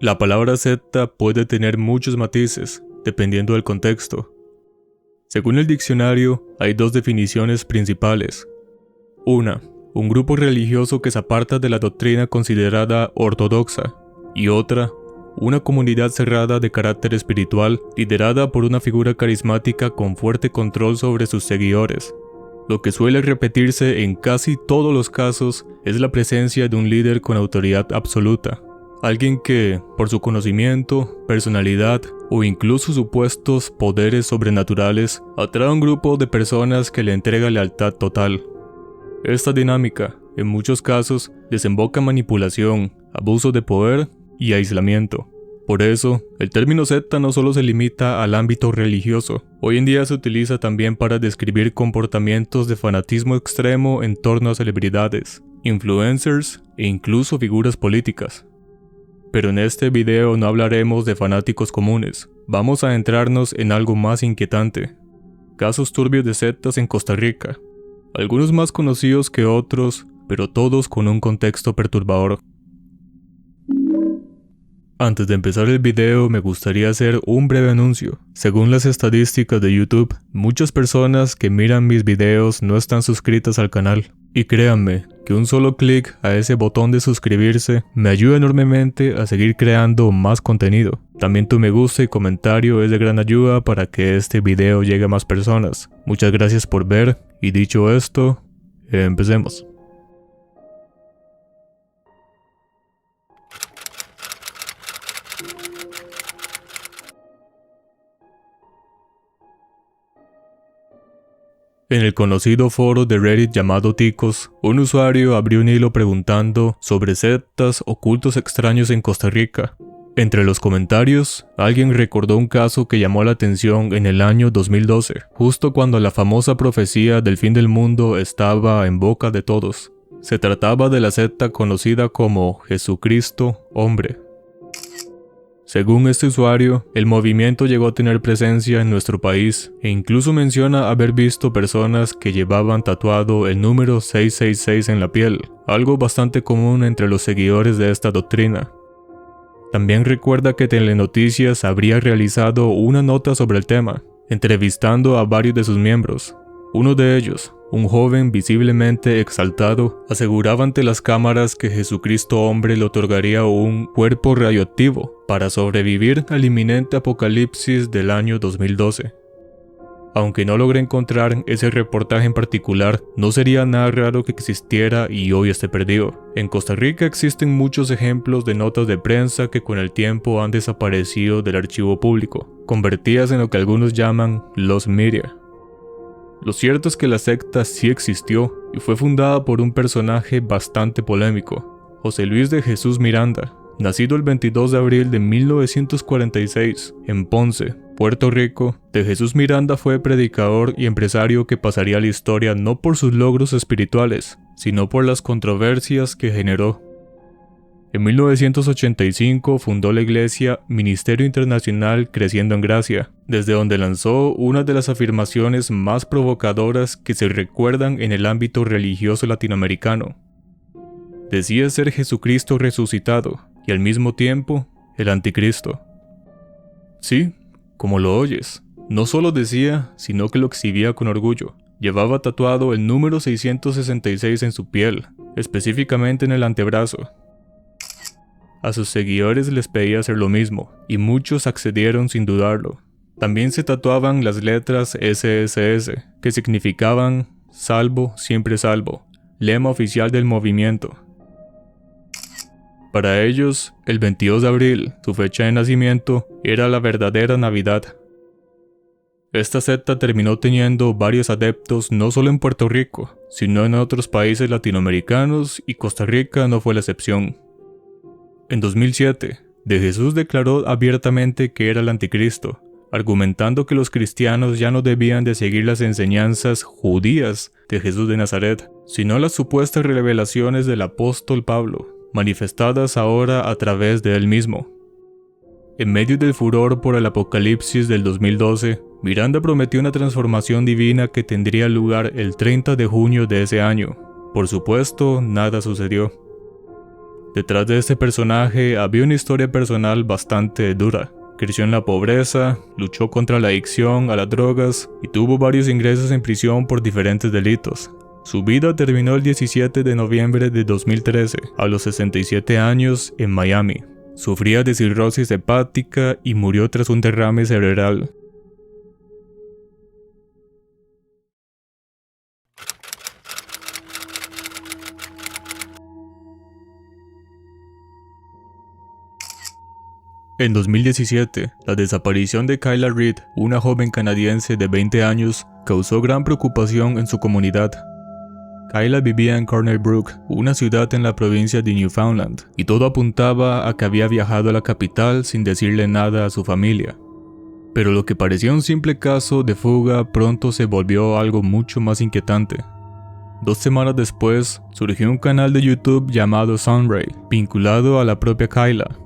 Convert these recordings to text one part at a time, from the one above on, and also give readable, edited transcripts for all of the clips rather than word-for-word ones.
La palabra secta puede tener muchos matices, dependiendo del contexto. Según el diccionario, hay dos definiciones principales. Una, un grupo religioso que se aparta de la doctrina considerada ortodoxa, y otra, una comunidad cerrada de carácter espiritual liderada por una figura carismática con fuerte control sobre sus seguidores. Lo que suele repetirse en casi todos los casos es la presencia de un líder con autoridad absoluta. Alguien que, por su conocimiento, personalidad o incluso supuestos poderes sobrenaturales, atrae a un grupo de personas que le entrega lealtad total. Esta dinámica, en muchos casos, desemboca en manipulación, abuso de poder y aislamiento. Por eso, el término secta no solo se limita al ámbito religioso. Hoy en día se utiliza también para describir comportamientos de fanatismo extremo en torno a celebridades, influencers e incluso figuras políticas. Pero en este video no hablaremos de fanáticos comunes, vamos a adentrarnos en algo más inquietante. Casos turbios de sectas en Costa Rica, algunos más conocidos que otros, pero todos con un contexto perturbador. Antes de empezar el video me gustaría hacer un breve anuncio. Según las estadísticas de YouTube, muchas personas que miran mis videos no están suscritas al canal. Y créanme, que un solo clic a ese botón de suscribirse me ayuda enormemente a seguir creando más contenido. También tu me gusta y comentario es de gran ayuda para que este video llegue a más personas. Muchas gracias por ver, y dicho esto, empecemos. En el conocido foro de Reddit llamado Ticos, un usuario abrió un hilo preguntando sobre sectas o cultos extraños en Costa Rica. Entre los comentarios, alguien recordó un caso que llamó la atención en el año 2012, justo cuando la famosa profecía del fin del mundo estaba en boca de todos. Se trataba de la secta conocida como Jesucristo Hombre. Según este usuario, el movimiento llegó a tener presencia en nuestro país e incluso menciona haber visto personas que llevaban tatuado el número 666 en la piel, algo bastante común entre los seguidores de esta doctrina. También recuerda que Telenoticias habría realizado una nota sobre el tema, entrevistando a varios de sus miembros. Uno de ellos, un joven visiblemente exaltado, aseguraba ante las cámaras que Jesucristo Hombre le otorgaría un cuerpo radioactivo para sobrevivir al inminente apocalipsis del año 2012. Aunque no logré encontrar ese reportaje en particular, no sería nada raro que existiera y hoy esté perdido. En Costa Rica existen muchos ejemplos de notas de prensa que con el tiempo han desaparecido del archivo público, convertidas en lo que algunos llaman lost media. Lo cierto es que la secta sí existió y fue fundada por un personaje bastante polémico, José Luis de Jesús Miranda, nacido el 22 de abril de 1946 en Ponce, Puerto Rico. De Jesús Miranda fue predicador y empresario que pasaría a la historia no por sus logros espirituales, sino por las controversias que generó. En 1985 fundó la iglesia Ministerio Internacional Creciendo en Gracia, desde donde lanzó una de las afirmaciones más provocadoras que se recuerdan en el ámbito religioso latinoamericano. Decía ser Jesucristo resucitado y al mismo tiempo el anticristo. Sí, como lo oyes, no solo decía, sino que lo exhibía con orgullo. Llevaba tatuado el número 666 en su piel, específicamente en el antebrazo. A sus seguidores les pedía hacer lo mismo, y muchos accedieron sin dudarlo. También se tatuaban las letras SSS, que significaban Salvo, siempre salvo, lema oficial del movimiento. Para ellos, el 22 de abril, su fecha de nacimiento, era la verdadera Navidad. Esta secta terminó teniendo varios adeptos no solo en Puerto Rico, sino en otros países latinoamericanos, y Costa Rica no fue la excepción. En 2007, De Jesús declaró abiertamente que era el anticristo, argumentando que los cristianos ya no debían de seguir las enseñanzas judías de Jesús de Nazaret, sino las supuestas revelaciones del apóstol Pablo, manifestadas ahora a través de él mismo. En medio del furor por el apocalipsis del 2012, Miranda prometió una transformación divina que tendría lugar el 30 de junio de ese año. Por supuesto, nada sucedió. Detrás de este personaje había una historia personal bastante dura. Creció en la pobreza, luchó contra la adicción a las drogas y tuvo varios ingresos en prisión por diferentes delitos. Su vida terminó el 17 de noviembre de 2013, a los 67 años, en Miami. Sufría de cirrosis hepática y murió tras un derrame cerebral. En 2017, la desaparición de Kayla Reed, una joven canadiense de 20 años, causó gran preocupación en su comunidad. Kayla vivía en Corner Brook, una ciudad en la provincia de Newfoundland, y todo apuntaba a que había viajado a la capital sin decirle nada a su familia. Pero lo que parecía un simple caso de fuga pronto se volvió algo mucho más inquietante. 2 semanas después, surgió un canal de YouTube llamado Sunray, vinculado a la propia Kayla.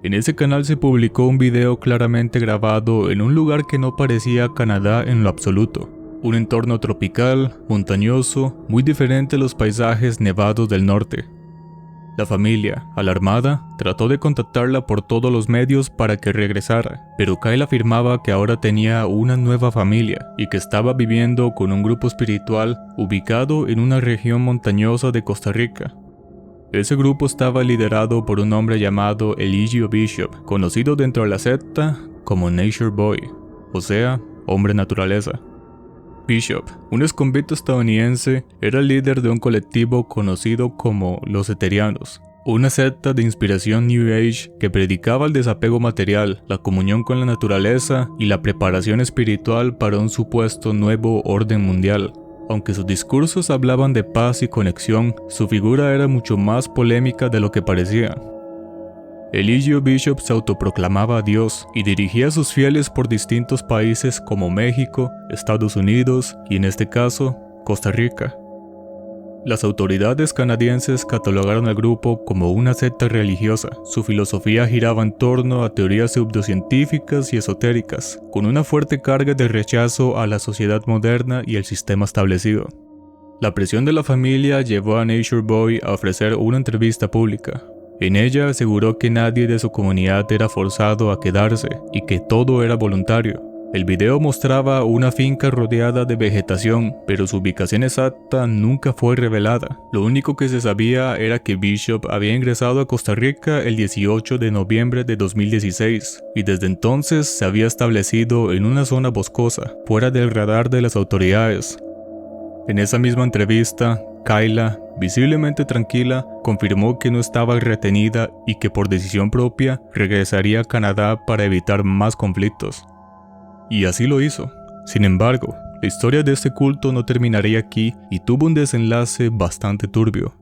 En ese canal se publicó un video claramente grabado en un lugar que no parecía Canadá en lo absoluto. Un entorno tropical, montañoso, muy diferente a los paisajes nevados del norte. La familia, alarmada, trató de contactarla por todos los medios para que regresara, pero Kayla afirmaba que ahora tenía una nueva familia y que estaba viviendo con un grupo espiritual ubicado en una región montañosa de Costa Rica. Ese grupo estaba liderado por un hombre llamado Eligio Bishop, conocido dentro de la secta como Nature Boy, o sea, hombre naturaleza. Bishop, un exconvicto estadounidense, era el líder de un colectivo conocido como los Eterianos, una secta de inspiración New Age que predicaba el desapego material, la comunión con la naturaleza y la preparación espiritual para un supuesto nuevo orden mundial. Aunque sus discursos hablaban de paz y conexión, su figura era mucho más polémica de lo que parecía. Eligio Bishop se autoproclamaba Dios y dirigía a sus fieles por distintos países como México, Estados Unidos y en este caso, Costa Rica. Las autoridades canadienses catalogaron al grupo como una secta religiosa. Su filosofía giraba en torno a teorías pseudocientíficas y esotéricas, con una fuerte carga de rechazo a la sociedad moderna y el sistema establecido. La presión de la familia llevó a Nature Boy a ofrecer una entrevista pública. En ella aseguró que nadie de su comunidad era forzado a quedarse y que todo era voluntario. El video mostraba una finca rodeada de vegetación, pero su ubicación exacta nunca fue revelada. Lo único que se sabía era que Bishop había ingresado a Costa Rica el 18 de noviembre de 2016 y desde entonces se había establecido en una zona boscosa, fuera del radar de las autoridades. En esa misma entrevista, Kayla, visiblemente tranquila, confirmó que no estaba retenida y que por decisión propia regresaría a Canadá para evitar más conflictos. Y así lo hizo. Sin embargo, la historia de este culto no terminaría aquí y tuvo un desenlace bastante turbio.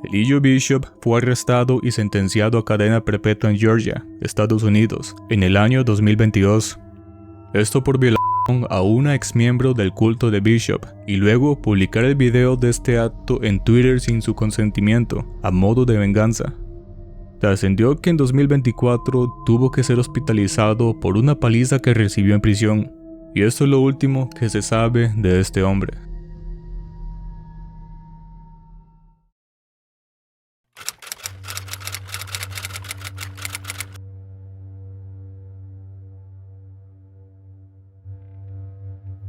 Eligio Bishop fue arrestado y sentenciado a cadena perpetua en Georgia, Estados Unidos, en el año 2022. Esto por violación a una exmiembro del culto de Bishop y luego publicar el video de este acto en Twitter sin su consentimiento, a modo de venganza. Trascendió que en 2024 tuvo que ser hospitalizado por una paliza que recibió en prisión, y esto es lo último que se sabe de este hombre.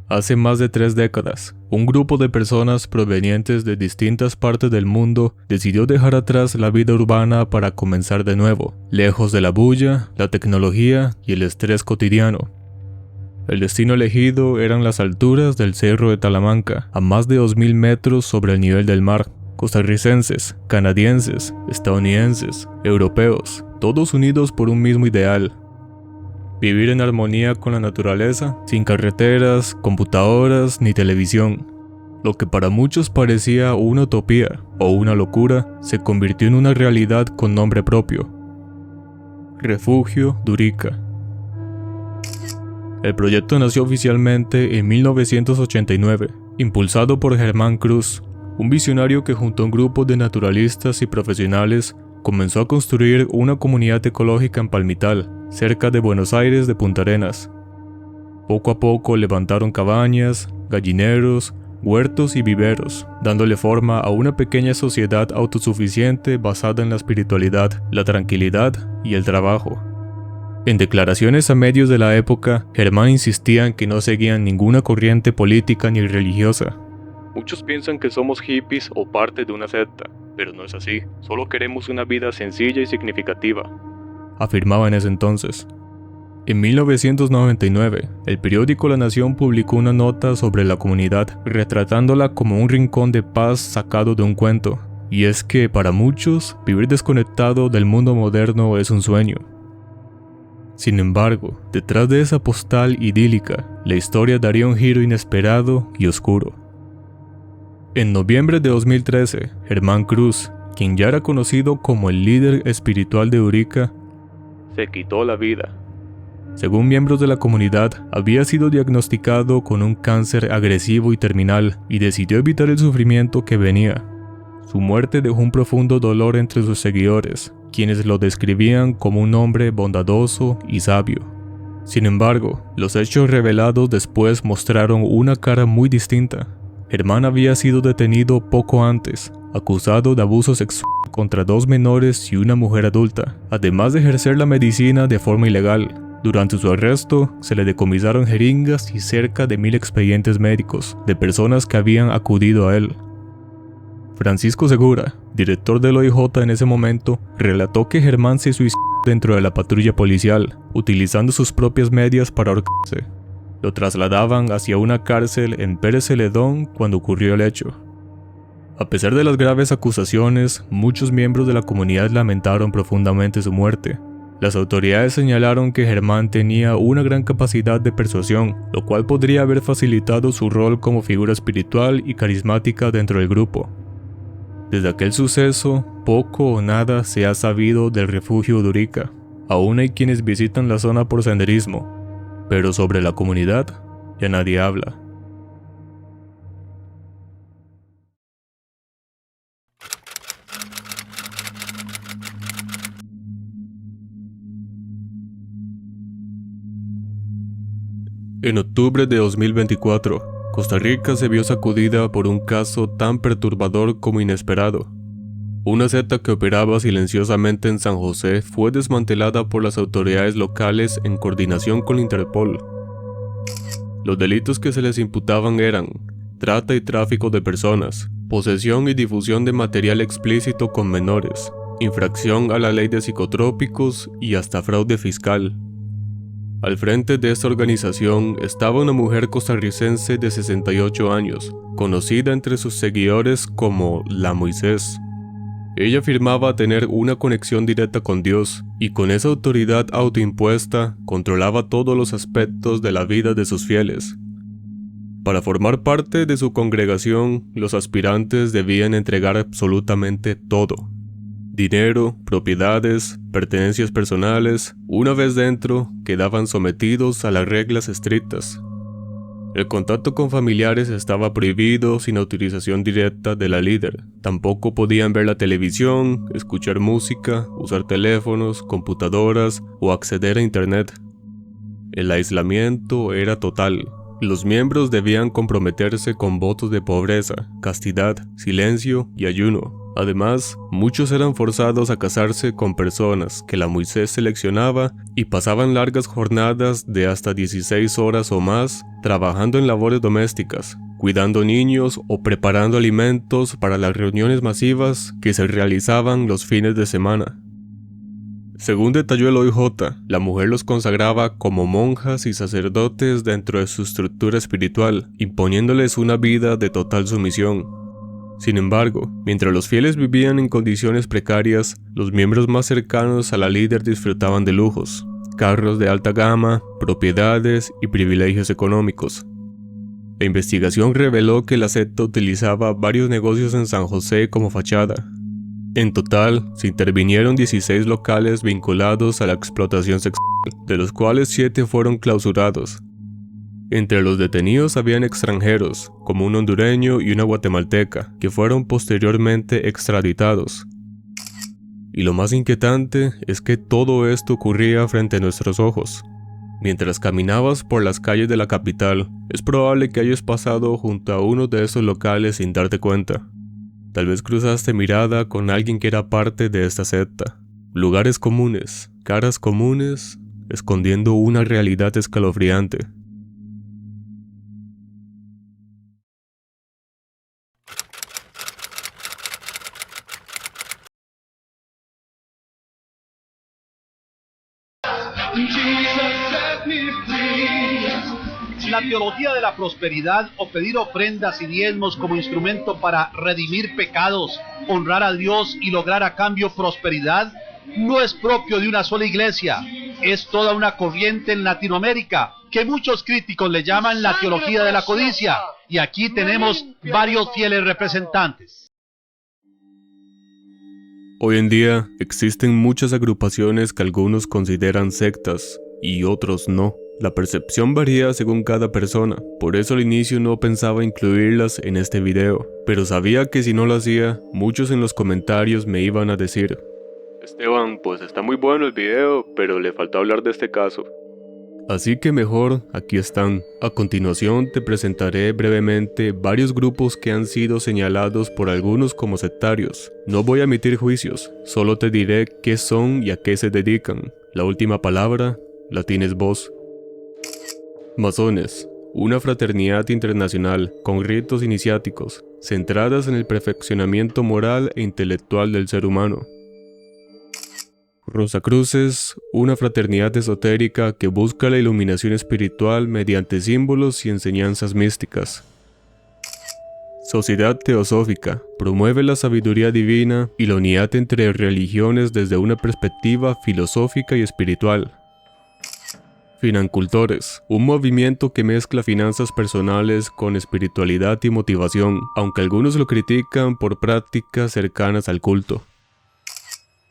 Hace más de 3 décadas, un grupo de personas provenientes de distintas partes del mundo decidió dejar atrás la vida urbana para comenzar de nuevo, lejos de la bulla, la tecnología y el estrés cotidiano. El destino elegido eran las alturas del Cerro de Talamanca, a más de 2000 metros sobre el nivel del mar. Costarricenses, canadienses, estadounidenses, europeos, todos unidos por un mismo ideal: vivir en armonía con la naturaleza, sin carreteras, computadoras ni televisión. Lo que para muchos parecía una utopía o una locura, se convirtió en una realidad con nombre propio: Refugio Durica. El proyecto nació oficialmente en 1989, impulsado por Germán Cruz, un visionario que junto a un grupo de naturalistas y profesionales comenzó a construir una comunidad ecológica en Palmital, cerca de Buenos Aires de Punta Arenas. Poco a poco levantaron cabañas, gallineros, huertos y viveros, dándole forma a una pequeña sociedad autosuficiente basada en la espiritualidad, la tranquilidad y el trabajo. En declaraciones a medios de la época, Germán insistía en que no seguían ninguna corriente política ni religiosa. Muchos piensan que somos hippies o parte de una secta, pero no es así, solo queremos una vida sencilla y significativa, afirmaba en ese entonces. En 1999, el periódico La Nación publicó una nota sobre la comunidad, retratándola como un rincón de paz sacado de un cuento, y es que para muchos, vivir desconectado del mundo moderno es un sueño. Sin embargo, detrás de esa postal idílica, la historia daría un giro inesperado y oscuro. En noviembre de 2013, Germán Cruz, quien ya era conocido como el líder espiritual de Urica, se quitó la vida. Según miembros de la comunidad, había sido diagnosticado con un cáncer agresivo y terminal y decidió evitar el sufrimiento que venía. Su muerte dejó un profundo dolor entre sus seguidores, quienes lo describían como un hombre bondadoso y sabio. Sin embargo, los hechos revelados después mostraron una cara muy distinta. Germán había sido detenido poco antes, acusado de abuso sexual contra 2 menores y una mujer adulta, además de ejercer la medicina de forma ilegal. Durante su arresto, se le decomisaron jeringas y cerca de 1000 expedientes médicos de personas que habían acudido a él. Francisco Segura, director del OIJ en ese momento, relató que Germán se suicidó dentro de la patrulla policial, utilizando sus propias medias para ahorcarse. Lo trasladaban hacia una cárcel en Pérez Celedón cuando ocurrió el hecho. A pesar de las graves acusaciones, muchos miembros de la comunidad lamentaron profundamente su muerte. Las autoridades señalaron que Germán tenía una gran capacidad de persuasión, lo cual podría haber facilitado su rol como figura espiritual y carismática dentro del grupo. Desde aquel suceso, poco o nada se ha sabido del refugio de Urica. Aún hay quienes visitan la zona por senderismo, pero sobre la comunidad ya nadie habla. En octubre de 2024, Costa Rica se vio sacudida por un caso tan perturbador como inesperado. Una secta que operaba silenciosamente en San José fue desmantelada por las autoridades locales en coordinación con Interpol. Los delitos que se les imputaban eran trata y tráfico de personas, posesión y difusión de material explícito con menores, infracción a la ley de psicotrópicos y hasta fraude fiscal. Al frente de esta organización estaba una mujer costarricense de 68 años, conocida entre sus seguidores como la Moisés. Ella afirmaba tener una conexión directa con Dios, y con esa autoridad autoimpuesta controlaba todos los aspectos de la vida de sus fieles. Para formar parte de su congregación, los aspirantes debían entregar absolutamente todo. Dinero, propiedades, pertenencias personales, una vez dentro, quedaban sometidos a las reglas estrictas. El contacto con familiares estaba prohibido sin autorización directa de la líder. Tampoco podían ver la televisión, escuchar música, usar teléfonos, computadoras o acceder a internet. El aislamiento era total. Los miembros debían comprometerse con votos de pobreza, castidad, silencio y ayuno. Además, muchos eran forzados a casarse con personas que la Moisés seleccionaba y pasaban largas jornadas de hasta 16 horas o más trabajando en labores domésticas, cuidando niños o preparando alimentos para las reuniones masivas que se realizaban los fines de semana. Según detalló el OIJ, la mujer los consagraba como monjas y sacerdotes dentro de su estructura espiritual, imponiéndoles una vida de total sumisión. Sin embargo, mientras los fieles vivían en condiciones precarias, los miembros más cercanos a la líder disfrutaban de lujos, carros de alta gama, propiedades y privilegios económicos. La investigación reveló que la secta utilizaba varios negocios en San José como fachada. En total, se intervinieron 16 locales vinculados a la explotación sexual, de los cuales 7 fueron clausurados. Entre los detenidos habían extranjeros, como un hondureño y una guatemalteca, que fueron posteriormente extraditados. Y lo más inquietante es que todo esto ocurría frente a nuestros ojos. Mientras caminabas por las calles de la capital, Es probable que hayas pasado junto a uno de esos locales sin darte cuenta. Tal vez cruzaste mirada con alguien que era parte de esta secta. Lugares comunes, caras comunes, escondiendo una realidad escalofriante. La teología de la prosperidad o pedir ofrendas y diezmos como instrumento para redimir pecados, honrar a Dios y lograr a cambio prosperidad no es propio de una sola iglesia. Es toda una corriente en Latinoamérica que muchos críticos le llaman la teología de la codicia, y aquí tenemos varios fieles representantes. Hoy en día existen muchas agrupaciones que algunos consideran sectas y otros no. La percepción varía según cada persona, por eso al inicio no pensaba incluirlas en este video, pero sabía que si no lo hacía, muchos en los comentarios me iban a decir: Esteban, pues está muy bueno el video, pero le faltó hablar de este caso. Así que mejor, aquí están. A continuación te presentaré brevemente varios grupos que han sido señalados por algunos como sectarios. No voy a emitir juicios, solo te diré qué son y a qué se dedican. La última palabra la tienes vos. Masones, una fraternidad internacional con ritos iniciáticos, centradas en el perfeccionamiento moral e intelectual del ser humano. Rosacruces, una fraternidad esotérica que busca la iluminación espiritual mediante símbolos y enseñanzas místicas. Sociedad Teosófica, promueve la sabiduría divina y la unidad entre religiones desde una perspectiva filosófica y espiritual. Financultores, un movimiento que mezcla finanzas personales con espiritualidad y motivación, aunque algunos lo critican por prácticas cercanas al culto.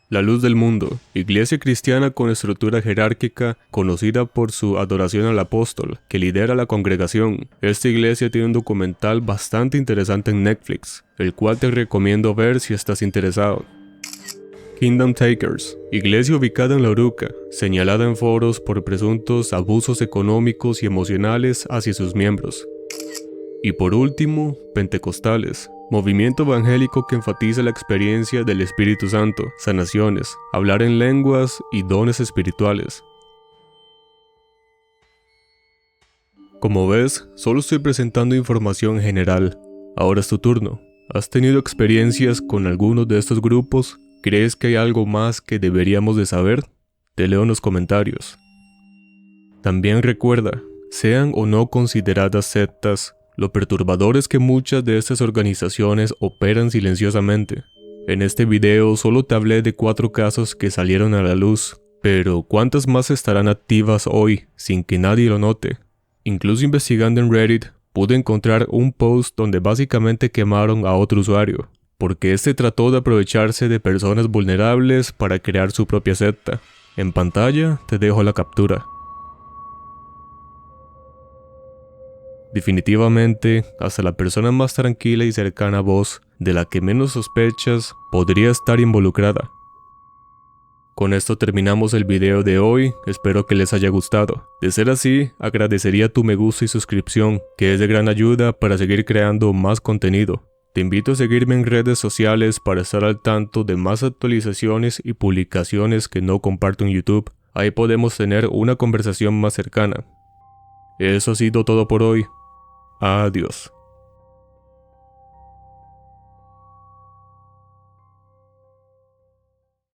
La Luz del Mundo, iglesia cristiana con estructura jerárquica conocida por su adoración al apóstol, que lidera la congregación. Esta iglesia tiene un documental bastante interesante en Netflix, el cual te recomiendo ver si estás interesado. Kingdom Takers, iglesia ubicada en La Uruca, señalada en foros por presuntos abusos económicos y emocionales hacia sus miembros. Y por último, Pentecostales, movimiento evangélico que enfatiza la experiencia del Espíritu Santo, sanaciones, hablar en lenguas y dones espirituales. Como ves, solo estoy presentando información general. Ahora es tu turno. ¿Has tenido experiencias con algunos de estos grupos? ¿Crees que hay algo más que deberíamos de saber? Te leo en los comentarios. También recuerda, sean o no consideradas sectas, lo perturbador es que muchas de estas organizaciones operan silenciosamente. En este video solo te hablé de 4 casos que salieron a la luz, pero ¿cuántas más estarán activas hoy sin que nadie lo note? Incluso investigando en Reddit, pude encontrar un post donde básicamente quemaron a otro usuario, porque este trató de aprovecharse de personas vulnerables para crear su propia secta. En pantalla te dejo la captura. Definitivamente, hasta la persona más tranquila y cercana a vos, de la que menos sospechas, podría estar involucrada. Con esto terminamos el video de hoy, espero que les haya gustado. De ser así, agradecería tu me gusta y suscripción, que es de gran ayuda para seguir creando más contenido. Te invito a seguirme en redes sociales para estar al tanto de más actualizaciones y publicaciones que no comparto en YouTube. Ahí podemos tener una conversación más cercana. Eso ha sido todo por hoy. Adiós.